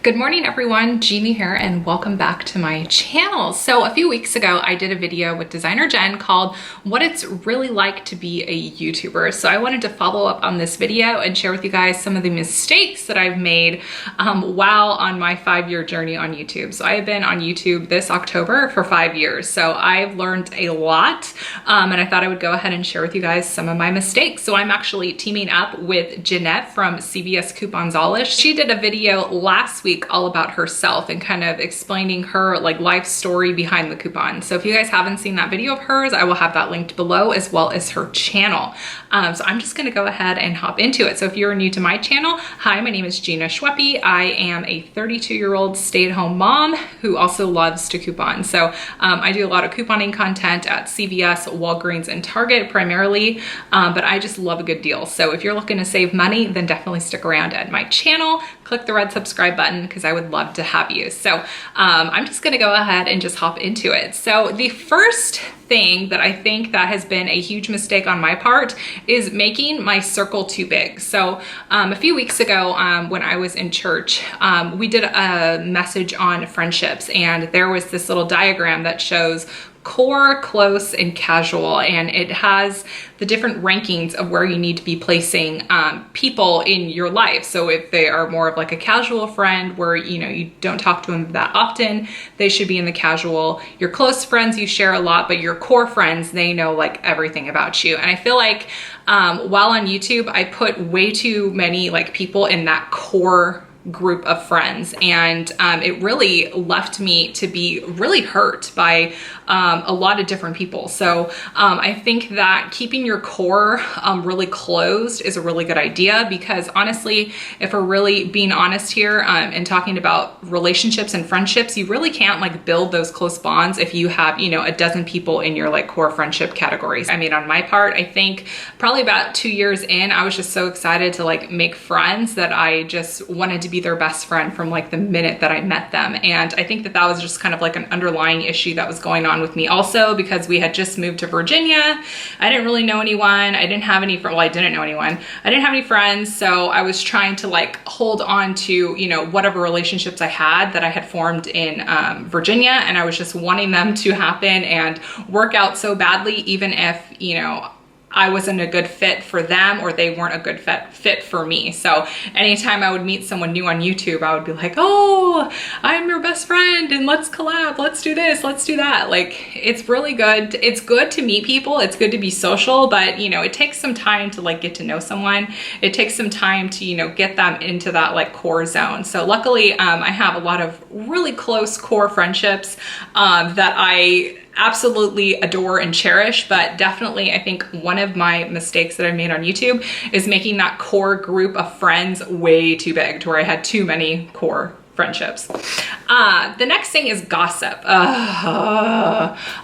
Good morning everyone, Gina here and welcome back to my channel. So a few weeks ago I did a video with designer Jen called what it's really like to be a YouTuber. So I wanted to follow up on this video and share with you guys some of the mistakes that I've made while on my 5-year journey on YouTube. So I have been on YouTube this October for 5 years. So I've learned a lot and I thought I would go ahead and share with you guys some of my mistakes. So I'm actually teaming up with Jeanette from CBS Couponzales. She did a video last week all about herself and kind of explaining her life story behind the coupon. So if you guys haven't seen that video of hers, I will have that linked below as well as her channel. So I'm just gonna go ahead and hop into it. So if you're new to my channel, hi, my name is Gina Schweppe. I am a 32-year-old stay-at-home mom who also loves to coupon. So I do a lot of couponing content at CVS, Walgreens, and Target primarily, but I just love a good deal. So if you're looking to save money, then definitely stick around at my channel. Click the red subscribe button because I would love to have you. So I'm just gonna go ahead and just hop into it. So the first thing that I think that has been a huge mistake on my part is making my circle too big. So a few weeks ago when I was in church, we did a message on friendships, and there was this little diagram that shows core, close, and casual, and it has the different rankings of where you need to be placing people in your life. So if they are more of like a casual friend where you don't talk to them that often, they should be in the casual. Your close friends you share a lot, but your core friends, they know like everything about you. And I feel like while on YouTube, I put way too many people in that core group of friends, and it really left me to be really hurt by a lot of different people. So I think that keeping your core really closed is a really good idea, because honestly, if we're really being honest here and talking about relationships and friendships, you really can't build those close bonds if you have a dozen people in your core friendship categories. I mean, on my part, I think probably about 2 years in, I was just so excited to make friends that I just wanted to be their best friend from the minute that I met them. And I think that that was just kind of an underlying issue that was going on with me also, because we had just moved to Virginia. I didn't really know anyone. I didn't have any, well, I didn't know anyone. I didn't have any friends. So I was trying to hold on to, whatever relationships I had formed in Virginia. And I was just wanting them to happen and work out so badly, even if, I wasn't a good fit for them or they weren't a good fit for me. So anytime I would meet someone new on YouTube, I would be like, oh, I'm your best friend and let's collab, let's do this, let's do that. It's really good. It's good to meet people. It's good to be social, but it takes some time to get to know someone. It takes some time to, get them into that core zone. So luckily I have a lot of really close core friendships that I absolutely adore and cherish, but definitely I think one of my mistakes that I made on YouTube is making that core group of friends way too big, to where I had too many core friendships. The next thing is gossip.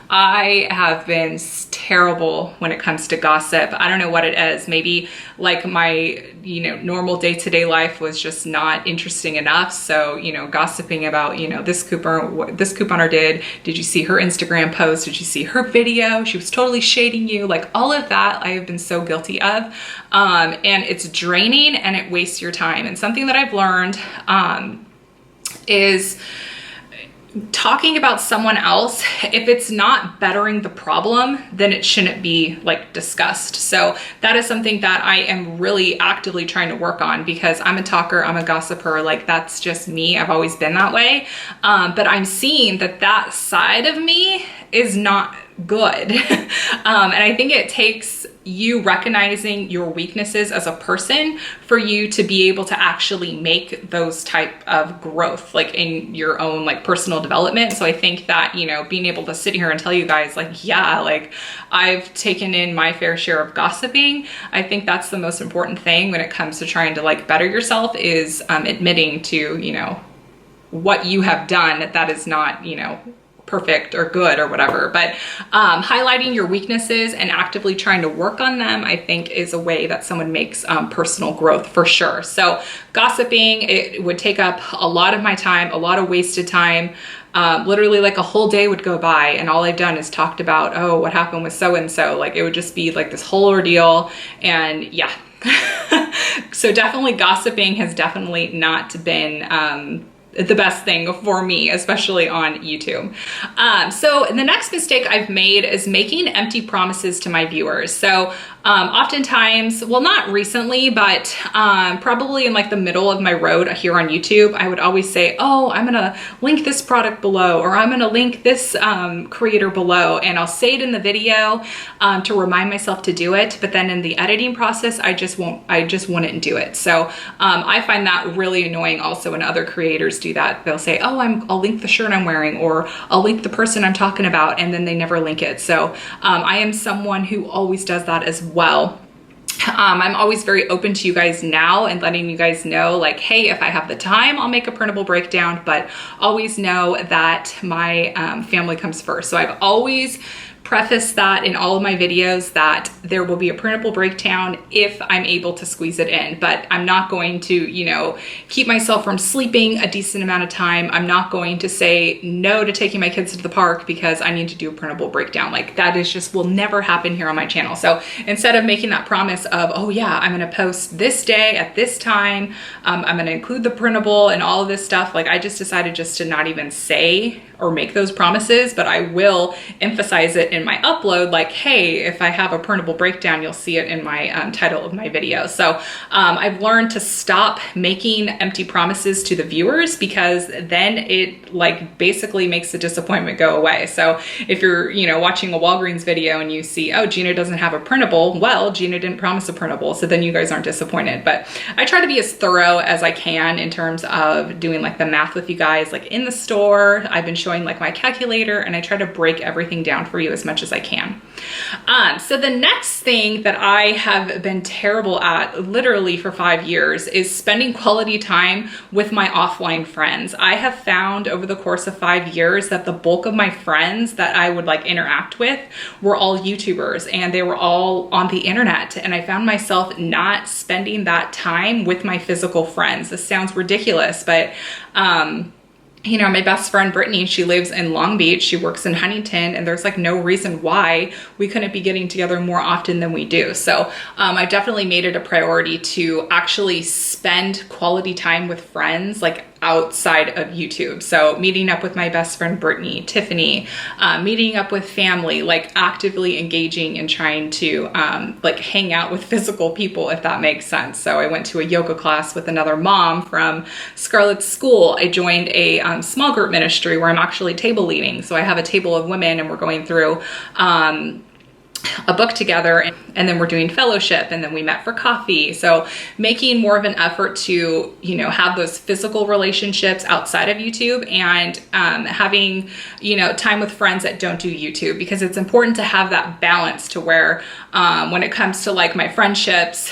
I have been terrible when it comes to gossip. I don't know what it is. Maybe my normal day-to-day life was just not interesting enough. So gossiping about this couponer did you see her Instagram post? Did you see her video? She was totally shading you. All of that I have been so guilty of, and it's draining and it wastes your time. And something that I've learned is talking about someone else, if it's not bettering the problem, then it shouldn't be discussed. So that is something that I am really actively trying to work on, because I'm a talker, I'm a gossiper, that's just me. I've always been that way. But I'm seeing that side of me is not good. And I think it takes you recognizing your weaknesses as a person for you to be able to actually make those type of growth in your own personal development. So I think that being able to sit here and tell you guys yeah, I've taken in my fair share of gossiping. I think that's the most important thing when it comes to trying to better yourself, is admitting to what you have done that is not perfect or good or whatever, but highlighting your weaknesses and actively trying to work on them, I think is a way that someone makes personal growth for sure. So gossiping, it would take up a lot of my time, a lot of wasted time. Literally a whole day would go by and all I've done is talked about, oh, what happened with so-and-so. It would just be this whole ordeal, and yeah. So definitely gossiping has definitely not been the best thing for me, especially on YouTube. So the next mistake I've made is making empty promises to my viewers. So oftentimes, well, not recently, but probably in like the middle of my road here on YouTube, I would always say, oh, I'm gonna link this product below, or I'm gonna link this creator below, and I'll say it in the video to remind myself to do it. But then in the editing process, I just wouldn't do it. So I find that really annoying also when other creators do that. They'll say, oh, I'll link the shirt I'm wearing, or I'll link the person I'm talking about, and then they never link it. So I am someone who always does that as well. I'm always very open to you guys now and letting you guys know, like, hey, if I have the time, I'll make a printable breakdown, but always know that my family comes first. So I've always preface that in all of my videos that there will be a printable breakdown if I'm able to squeeze it in, but I'm not going to, you know, keep myself from sleeping a decent amount of time. I'm not going to say no to taking my kids to the park because I need to do a printable breakdown. Like, that is just will never happen here on my channel. So instead of making that promise of, oh yeah, I'm gonna post this day at this time, I'm gonna include the printable and all of this stuff, like I just decided just to not even say or make those promises, but I will emphasize it in my upload, like, hey, if I have a printable breakdown, you'll see it in my title of my video. So I've learned to stop making empty promises to the viewers, because then it like basically makes the disappointment go away. So if you're, you know, watching a Walgreens video and you see, oh, Gina doesn't have a printable, well, Gina didn't promise a printable, so then you guys aren't disappointed. But I try to be as thorough as I can in terms of doing like the math with you guys, like in the store. I've been showing like my calculator, and I try to break everything down for you as much as I can. So the next thing that I have been terrible at literally for 5 years is spending quality time with my offline friends. I have found over the course of 5 years that the bulk of my friends that I would like interact with were all YouTubers, and they were all on the internet. And I found myself not spending that time with my physical friends. This sounds ridiculous, but you know, my best friend Brittany, she lives in Long Beach, she works in Huntington, and there's like no reason why we couldn't be getting together more often than we do. So I definitely made it a priority to actually spend quality time with friends, like outside of YouTube. So meeting up with my best friend Brittany, Tiffany, meeting up with family, like actively engaging and trying to like hang out with physical people, if that makes sense. So I went to a yoga class with another mom from Scarlett's school. I joined a small group ministry where I'm actually table leading. So I have a table of women, and we're going through a book together, and then we're doing fellowship, and then we met for coffee. So making more of an effort to, you know, have those physical relationships outside of YouTube, and having, you know, time with friends that don't do YouTube, because it's important to have that balance to where when it comes to like my friendships,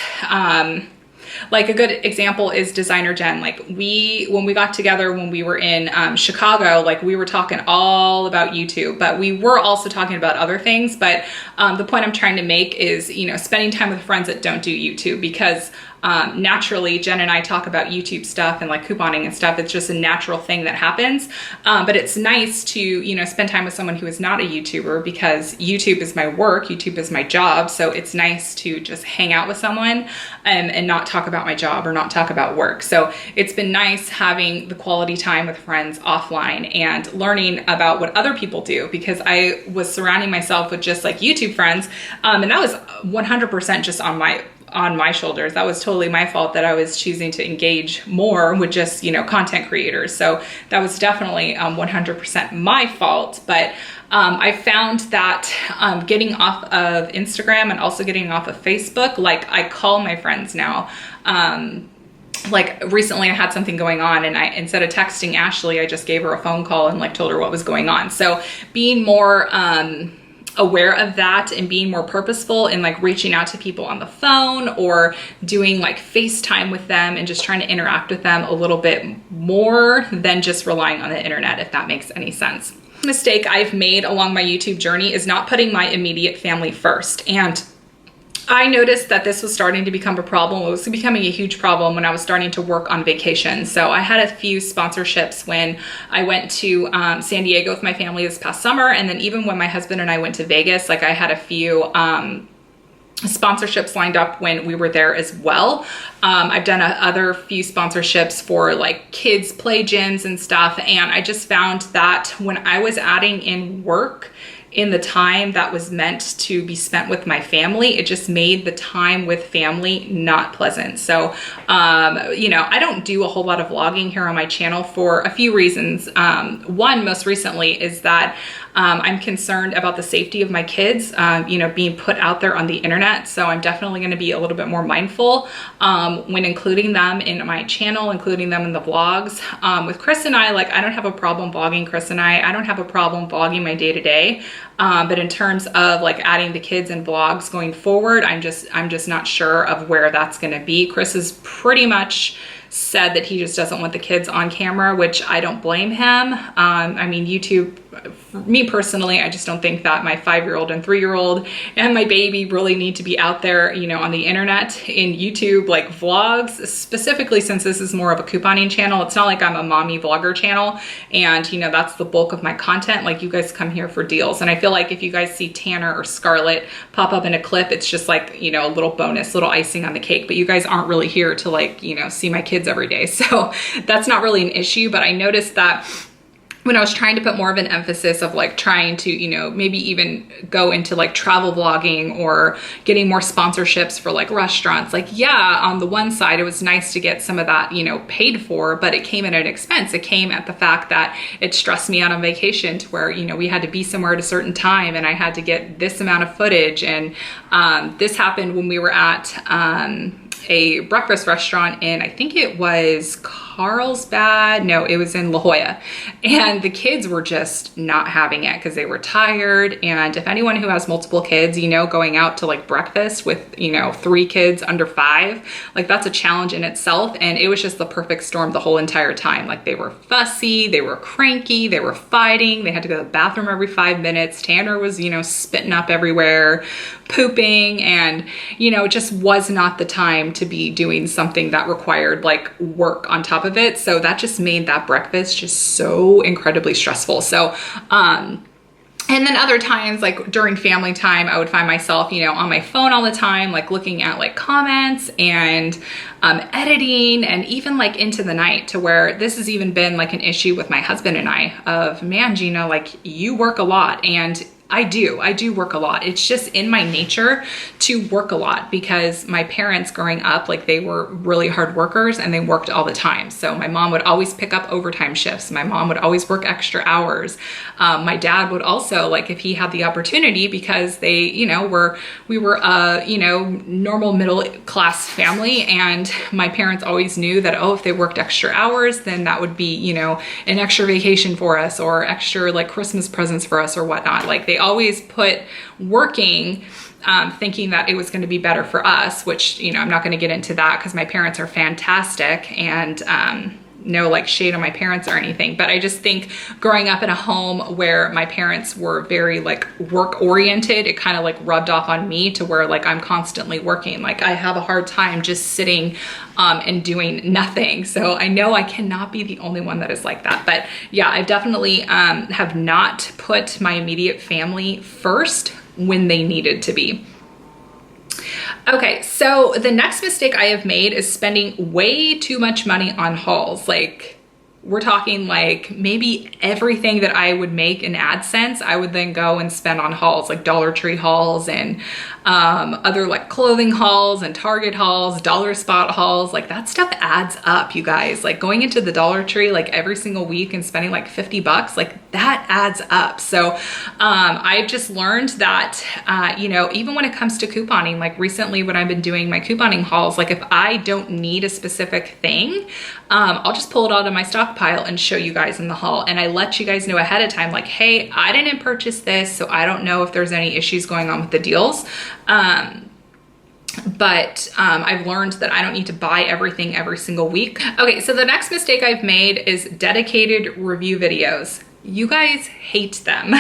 like a good example is Designer Jen. Like when we got together when we were in Chicago, like we were talking all about YouTube, but we were also talking about other things. But the point I'm trying to make is, you know, spending time with friends that don't do YouTube, because naturally Jen and I talk about YouTube stuff and like couponing and stuff. It's just a natural thing that happens. But it's nice to, you know, spend time with someone who is not a YouTuber, because YouTube is my work, YouTube is my job. So it's nice to just hang out with someone and not talk about my job or not talk about work. So it's been nice having the quality time with friends offline and learning about what other people do, because I was surrounding myself with just like YouTube friends. And that was 100% just on my shoulders. That was totally my fault that I was choosing to engage more with just, you know, content creators. So that was definitely 100% my fault. But I found that getting off of Instagram and also getting off of Facebook, like I call my friends now. Like recently I had something going on, and instead of texting Ashley, I just gave her a phone call and like told her what was going on. So being more aware of that and being more purposeful in like reaching out to people on the phone or doing like FaceTime with them and just trying to interact with them a little bit more than just relying on the internet, if that makes any sense. Mistake I've made along my YouTube journey is not putting my immediate family first. And I noticed that this was starting to become a problem. It was becoming a huge problem when I was starting to work on vacation. So I had a few sponsorships when I went to San Diego with my family this past summer. And then even when my husband and I went to Vegas, like I had a few sponsorships lined up when we were there as well. I've done other few sponsorships for like kids play gyms and stuff. And I just found that when I was adding in work in the time that was meant to be spent with my family, it just made the time with family not pleasant. So, you know, I don't do a whole lot of vlogging here on my channel for a few reasons. One, most recently, is that I'm concerned about the safety of my kids, you know, being put out there on the internet. So I'm definitely going to be a little bit more mindful when including them in my channel, including them in the vlogs. With Chris and I, like, I don't have a problem vlogging Chris and I don't have a problem vlogging my day-to-day. But in terms of like adding the kids in vlogs going forward, I'm just not sure of where that's going to be. Chris is pretty much said that he just doesn't want the kids on camera, which I don't blame him. I mean, YouTube, for me personally, I just don't think that my 5-year-old and 3-year-old and my baby really need to be out there, you know, on the internet in YouTube, like vlogs, specifically since this is more of a couponing channel. It's not like I'm a mommy vlogger channel and, you know, that's the bulk of my content. Like, you guys come here for deals. And I feel like if you guys see Tanner or Scarlett pop up in a clip, it's just like, you know, a little bonus, little icing on the cake, but you guys aren't really here to, like, you know, see my kids every day. So that's not really an issue. But I noticed that when I was trying to put more of an emphasis of like trying to, you know, maybe even go into like travel vlogging or getting more sponsorships for like restaurants, like, yeah, on the one side, it was nice to get some of that, you know, paid for, but it came at an expense. It came at the fact that it stressed me out on vacation to where, you know, we had to be somewhere at a certain time and I had to get this amount of footage. And this happened when we were at a breakfast restaurant in, I think it was Carlsbad. No, it was in La Jolla. And the kids were just not having it because they were tired. And if anyone who has multiple kids, you know, going out to like breakfast with, you know, 3 kids under 5, like that's a challenge in itself. And it was just the perfect storm the whole entire time. Like, they were fussy, they were cranky, they were fighting, they had to go to the bathroom every 5 minutes. Tanner was, you know, spitting up everywhere, pooping, and, you know, it just was not the time to be doing something that required like work on top of it. So that just made that breakfast just so incredibly stressful. So, and then other times, like during family time, I would find myself, you know, on my phone all the time, like looking at like comments and editing, and even like into the night, to where this has even been like an issue with my husband and I of, man, Gina, like, you work a lot. And I do work a lot. It's just in my nature to work a lot because my parents growing up, like, they were really hard workers and they worked all the time. So my mom would always pick up overtime shifts. My mom would always work extra hours. My dad would also, like, if he had the opportunity, because they, you know, we were a, you know, normal middle class family, and my parents always knew that, oh, if they worked extra hours, then that would be, you know, an extra vacation for us or extra like Christmas presents for us or whatnot. Like, they always put working, thinking that it was going to be better for us, which, you know, I'm not going to get into that because my parents are fantastic, and no like shade on my parents or anything. But I just think growing up in a home where my parents were very like work oriented, it kind of like rubbed off on me to where like I'm constantly working. Like, I have a hard time just sitting and doing nothing. So I know I cannot be the only one that is like that. But yeah, I definitely have not put my immediate family first when they needed to be. Okay, so the next mistake I have made is spending way too much money on hauls. Like, we're talking like maybe everything that I would make in AdSense, I would then go and spend on hauls, like Dollar Tree hauls and other like clothing hauls and Target hauls, Dollar Spot hauls. Like, that stuff adds up, you guys. Like, going into the Dollar Tree like every single week and spending like $50, like that adds up. So I've just learned that, you know, even when it comes to couponing, like recently when I've been doing my couponing hauls, like if I don't need a specific thing, I'll just pull it out of my stockpile and show you guys in the haul. And I let you guys know ahead of time, like, hey, I didn't purchase this, so I don't know if there's any issues going on with the deals. But I've learned that I don't need to buy everything every single week. Okay, so the next mistake I've made is dedicated review videos. You guys hate them.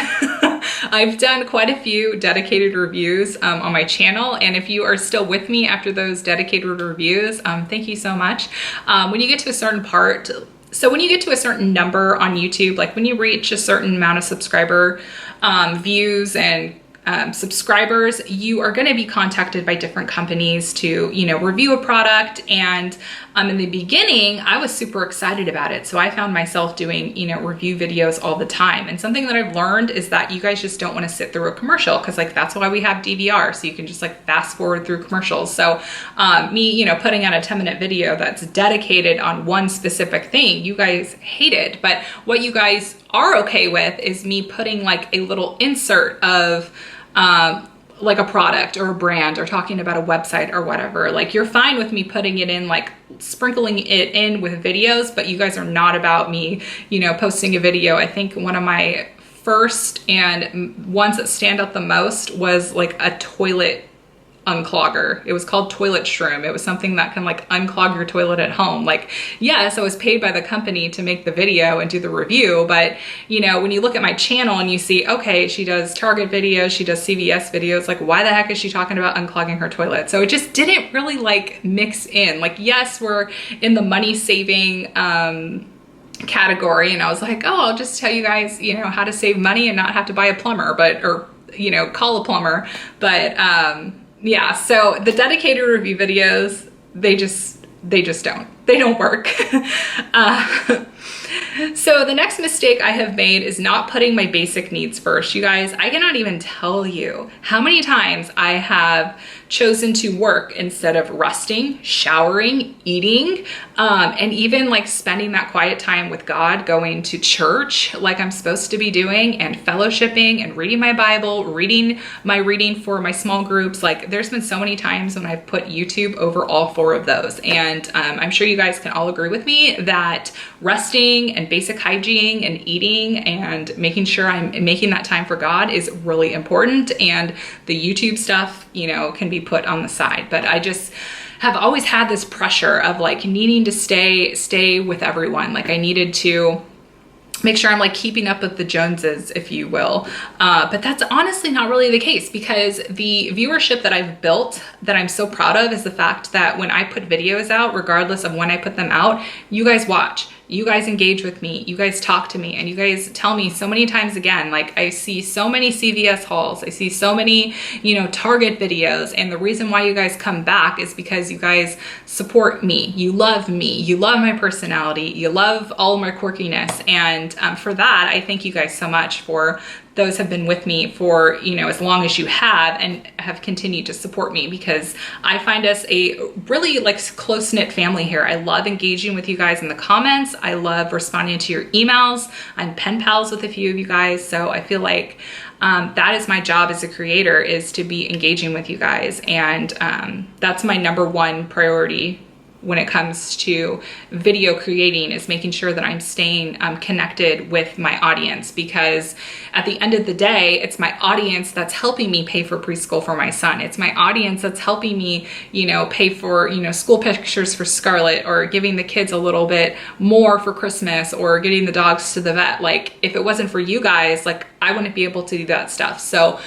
I've done quite a few dedicated reviews on my channel, and if you are still with me after those dedicated reviews, thank you so much. When you get to a certain part, so when you get to a certain number on YouTube, like when you reach a certain amount of subscriber views and subscribers, you are going to be contacted by different companies to, you know, review a product. And in the beginning, I was super excited about it. So I found myself doing, you know, review videos all the time. And something that I've learned is that you guys just don't want to sit through a commercial, because like that's why we have DVR, so you can just like fast forward through commercials. So me, you know, putting out a 10-minute video that's dedicated on one specific thing, you guys hate it. But what you guys are okay with is me putting like a little insert of like a product or a brand, or talking about a website or whatever. Like you're fine with me putting it in, like sprinkling it in with videos, but you guys are not about me, you know, posting a video. I think one of my first and ones that stand out the most was like a toilet unclogger. It was called Toilet Shroom. It was something that can like unclog your toilet at home. Like, yes, I was paid by the company to make the video and do the review, but you know, when you look at my channel and you see, okay, she does Target videos, she does CVS videos, like why the heck is she talking about unclogging her toilet? So it just didn't really like mix in. Like, yes, we're in the money saving category, and I was like, oh, I'll just tell you guys, you know, how to save money and not have to buy a plumber, or you know, call a plumber. But yeah, so the dedicated review videos, they just don't work. So the next mistake I have made is not putting my basic needs first. You guys, I cannot even tell you how many times I have chosen to work instead of resting, showering, eating, and even like spending that quiet time with God, going to church like I'm supposed to be doing, and fellowshipping and reading my Bible, reading for my small groups. Like there's been so many times when I've put YouTube over all 4 of those. And I'm sure you guys can all agree with me that resting and basic hygiene and eating and making sure I'm making that time for God is really important. And the YouTube stuff, you know, can be put on the side. But I just have always had this pressure of like needing to stay with everyone. Like I needed to make sure I'm like keeping up with the Joneses, if you will. But that's honestly not really the case, because the viewership that I've built that I'm so proud of is the fact that when I put videos out, regardless of when I put them out, you guys watch. You guys engage with me, you guys talk to me, and you guys tell me so many times again, like I see so many CVS hauls, I see so many, you know, Target videos, and the reason why you guys come back is because you guys support me, you love my personality, you love all my quirkiness, and for that, I thank you guys so much. For those have been with me for, you know, as long as you have, and have continued to support me, because I find us a really like close-knit family here. I love engaging with you guys in the comments. I love responding to your emails. I'm pen pals with a few of you guys. So I feel like that is my job as a creator, is to be engaging with you guys. And that's my #1 priority when it comes to video creating, is making sure that I'm staying connected with my audience, because at the end of the day, it's my audience that's helping me pay for preschool for my son. It's my audience that's helping me, you know, pay for, you know, school pictures for Scarlett, or giving the kids a little bit more for Christmas, or getting the dogs to the vet. Like if it wasn't for you guys, like I wouldn't be able to do that stuff. So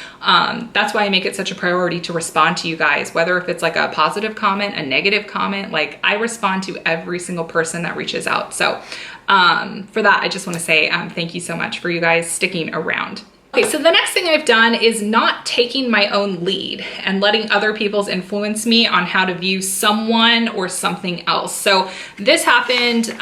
that's why I make it such a priority to respond to you guys, whether if it's like a positive comment, a negative comment, like I respond to every single person that reaches out. So for that, I just want to say thank you so much for you guys sticking around. Okay, so the next thing I've done is not taking my own lead and letting other people's influence me on how to view someone or something else. So this happened,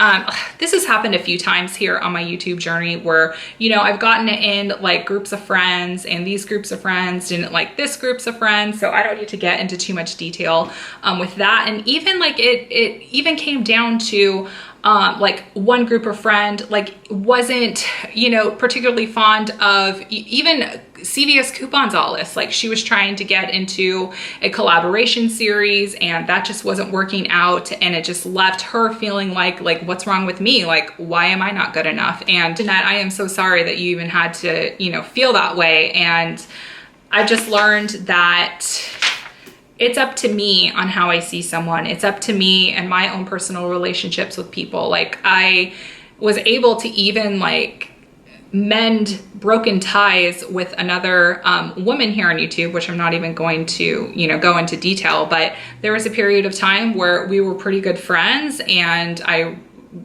this has happened a few times here on my YouTube journey, where, you know, I've gotten in like groups of friends, and these groups of friends didn't like this groups of friends. So I don't need to get into too much detail with that. And even like it even came down to like one group of friend like wasn't, you know, particularly fond of even CVS coupons all this. Like she was trying to get into a collaboration series, and that just wasn't working out, and it just left her feeling like what's wrong with me? Like, why am I not good enough? And Jeanette, I am so sorry that you even had to, you know, feel that way. And I just learned that it's up to me on how I see someone. It's up to me and my own personal relationships with people. Like I was able to even like mend broken ties with another woman here on YouTube, which I'm not even going to, you know, go into detail, but there was a period of time where we were pretty good friends, and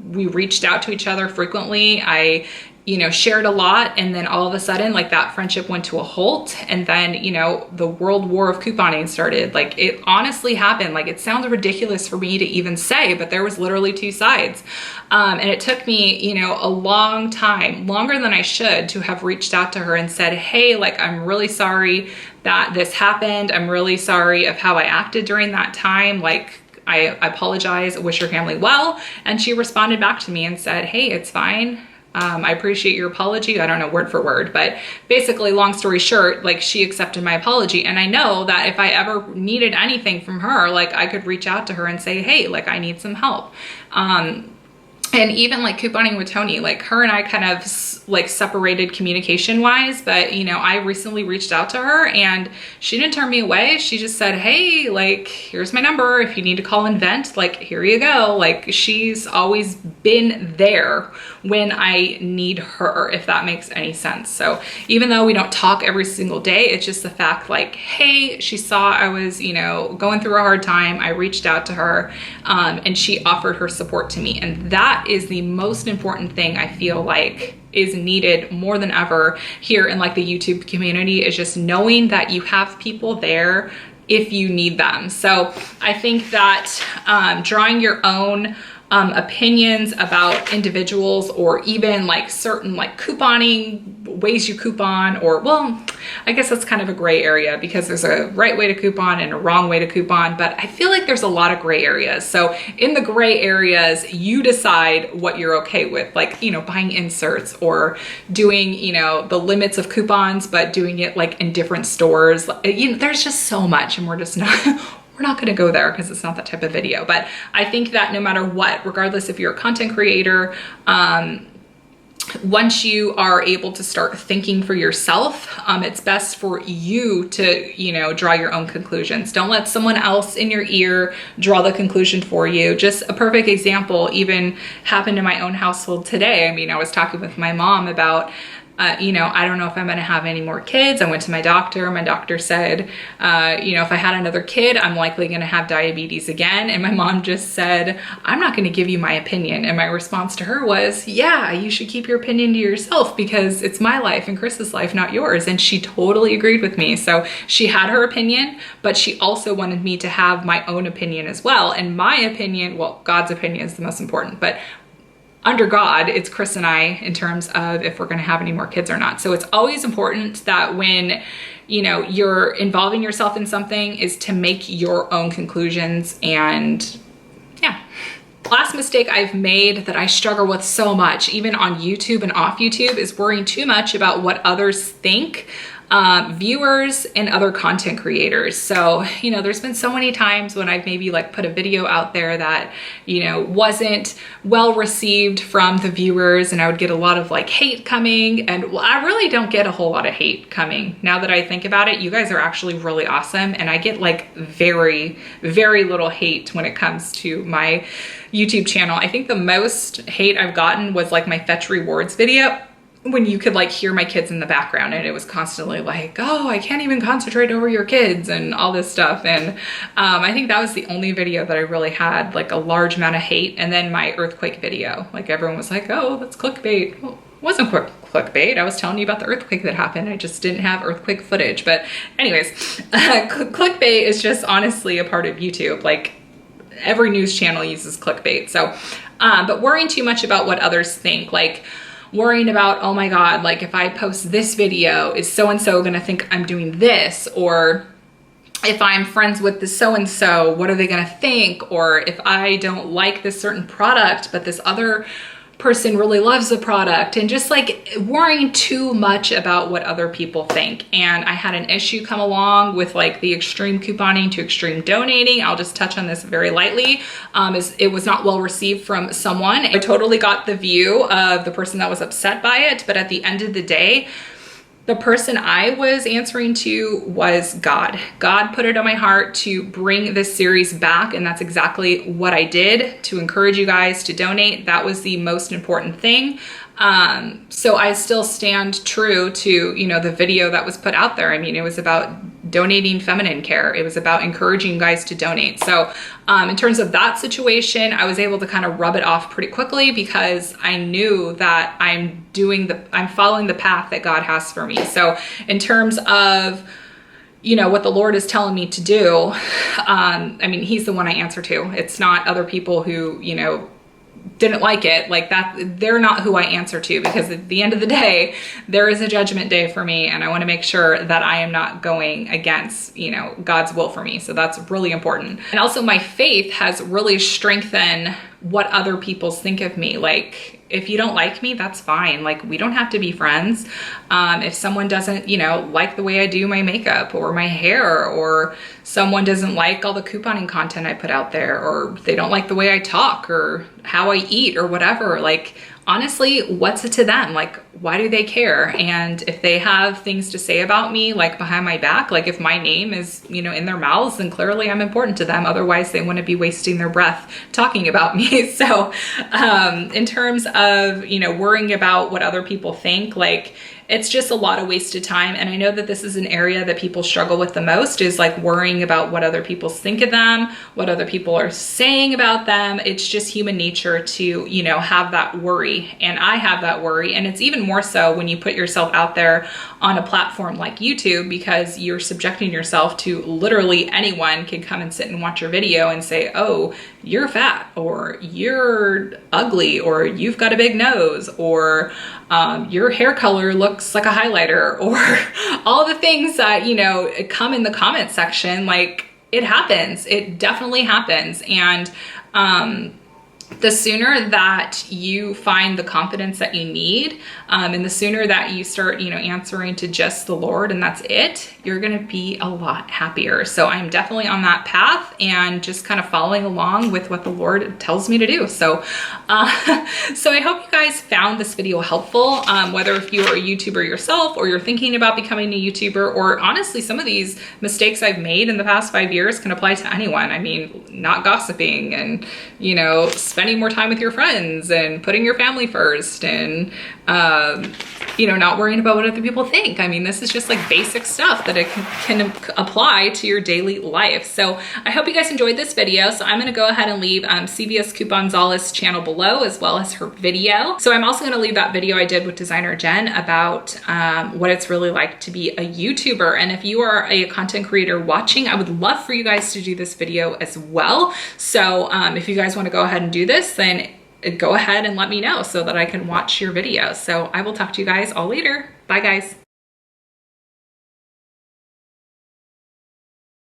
we reached out to each other frequently. I you know, shared a lot, and then all of a sudden, like, that friendship went to a halt, and then, you know, the world war of couponing started. Like, it honestly happened. Like, it sounds ridiculous for me to even say, but there was literally two sides. And it took me, you know, a long time, longer than I should, to have reached out to her and said, hey, like, I'm really sorry that this happened. I'm really sorry of how I acted during that time. Like, I apologize, I wish your family well. And she responded back to me and said, hey, it's fine. I appreciate your apology. I don't know word for word, but basically, long story short, like, she accepted my apology. And I know that if I ever needed anything from her, like, I could reach out to her and say, hey, like, I need some help. And even like couponing with Tony, like, her and I kind of like separated communication wise, but, you know, I recently reached out to her and she didn't turn me away. She just said, hey, like, here's my number. If you need to call and vent, like, here you go. Like, she's always been there when I need her, if that makes any sense. So even though we don't talk every single day, it's just the fact, like, hey, she saw I was, you know, going through a hard time. I reached out to her, and she offered her support to me. And that is the most important thing I feel like is needed more than ever here in like the YouTube community, is just knowing that you have people there if you need them. So I think that drawing your own opinions about individuals, or even like certain like couponing ways you coupon, or, well, I guess that's kind of a gray area because there's a right way to coupon and a wrong way to coupon, but I feel like there's a lot of gray areas. So in the gray areas, you decide what you're okay with, like, you know, buying inserts or doing, you know, the limits of coupons, but doing it like in different stores. You know, there's just so much, and we're just not we're not going to go there because it's not that type of video. But I think that no matter what, regardless if you're a content creator, once you are able to start thinking for yourself, it's best for you to, you know, draw your own conclusions. Don't let someone else in your ear draw the conclusion for you. Just a perfect example even happened in my own household today. I mean, I was talking with my mom about, you know, I don't know if I'm gonna have any more kids. I went to my doctor. My doctor said, you know, if I had another kid, I'm likely gonna have diabetes again. And my mom just said, I'm not gonna give you my opinion. And my response to her was, yeah, you should keep your opinion to yourself because it's my life and Chris's life, not yours. And she totally agreed with me. So she had her opinion, but she also wanted me to have my own opinion as well. And my opinion, well, God's opinion is the most important, but under God, it's Chris and I in terms of if we're going to have any more kids or not. So it's always important that when, you know, you're involving yourself in something, is to make your own conclusions. And yeah. Last mistake I've made that I struggle with so much, even on YouTube and off YouTube, is worrying too much about what others think. Viewers and other content creators. So, you know, there's been so many times when I've maybe like put a video out there that, you know, wasn't well received from the viewers, and I would get a lot of like hate coming. And well, I really don't get a whole lot of hate coming. Now that I think about it, you guys are actually really awesome. And I get like very, very little hate when it comes to my YouTube channel. I think the most hate I've gotten was like my fetch rewards video, when you could like hear my kids in the background, and it was constantly like, oh, I can't even concentrate over your kids and all this stuff. And I think that was the only video that I really had like a large amount of hate. And then my earthquake video, like everyone was like, oh, that's clickbait. Well, it wasn't clickbait. I was telling you about the earthquake that happened. I just didn't have earthquake footage. But anyways, clickbait is just honestly a part of YouTube. Like every news channel uses clickbait. So, but worrying too much about what others think, like worrying about, oh my God, like if I post this video, is so-and-so gonna think I'm doing this? Or if I'm friends with this so-and-so, what are they gonna think? Or if I don't like this certain product, but this other person really loves the product, and just like worrying too much about what other people think. And I had an issue come along with like the extreme couponing to extreme donating. I'll just touch on this very lightly. It was not well received from someone. I totally got the view of the person that was upset by it, but at the end of the day, the person I was answering to was God. God put it on my heart to bring this series back, and that's exactly what I did, to encourage you guys to donate. That was the most important thing. So I still stand true to, you know, the video that was put out there. I mean, it was about donating feminine care. It was about encouraging you guys to donate. So in terms of that situation, I was able to kind of rub it off pretty quickly because I knew that I'm following the path that God has for me. So in terms of, you know, what the Lord is telling me to do, I mean, he's the one I answer to. It's not other people who, you know, didn't like it like that. They're not who I answer to, because at the end of the day, there is a judgment day for me, and I want to make sure that I am not going against, you know, God's will for me. So that's really important. And also my faith has really strengthened what other people think of me. Like, if you don't like me, that's fine. Like, we don't have to be friends. If someone doesn't, you know, like the way I do my makeup or my hair, or someone doesn't like all the couponing content I put out there, or they don't like the way I talk or how I eat or whatever, like, honestly, what's it to them? Like, why do they care? And if they have things to say about me, like behind my back, like if my name is, you know, in their mouths, then clearly I'm important to them. Otherwise they wouldn't be wasting their breath talking about me. So in terms of, you know, worrying about what other people think, like, it's just a lot of wasted time. And I know that this is an area that people struggle with the most, is like worrying about what other people think of them, what other people are saying about them. It's just human nature to, you know, have that worry. And I have that worry. And it's even more so when you put yourself out there on a platform like YouTube, because you're subjecting yourself to literally anyone can come and sit and watch your video and say, oh, you're fat, or you're ugly, or you've got a big nose, or your hair color looks like a highlighter, or all the things that, you know, come in the comment section. Like, it happens. It definitely happens. And the sooner that you find the confidence that you need, and the sooner that you start, you know, answering to just the Lord and that's it, you're going to be a lot happier. So I'm definitely on that path and just kind of following along with what the Lord tells me to do. So, so I hope you guys found this video helpful, whether if you are a YouTuber yourself, or you're thinking about becoming a YouTuber, or honestly, some of these mistakes I've made in the past 5 years can apply to anyone. I mean, not gossiping, and, you know, spending more time with your friends, and putting your family first, and you know, not worrying about what other people think. I mean, this is just like basic stuff that it can apply to your daily life. So I hope you guys enjoyed this video. So I'm going to go ahead and leave CBS Couponzales channel below, as well as her video. So I'm also going to leave that video I did with designer Jen about what it's really like to be a YouTuber. And if you are a content creator watching, I would love for you guys to do this video as well. So if you guys want to go ahead and do this, then go ahead and let me know so that I can watch your video. So I will talk to you guys all later. Bye guys.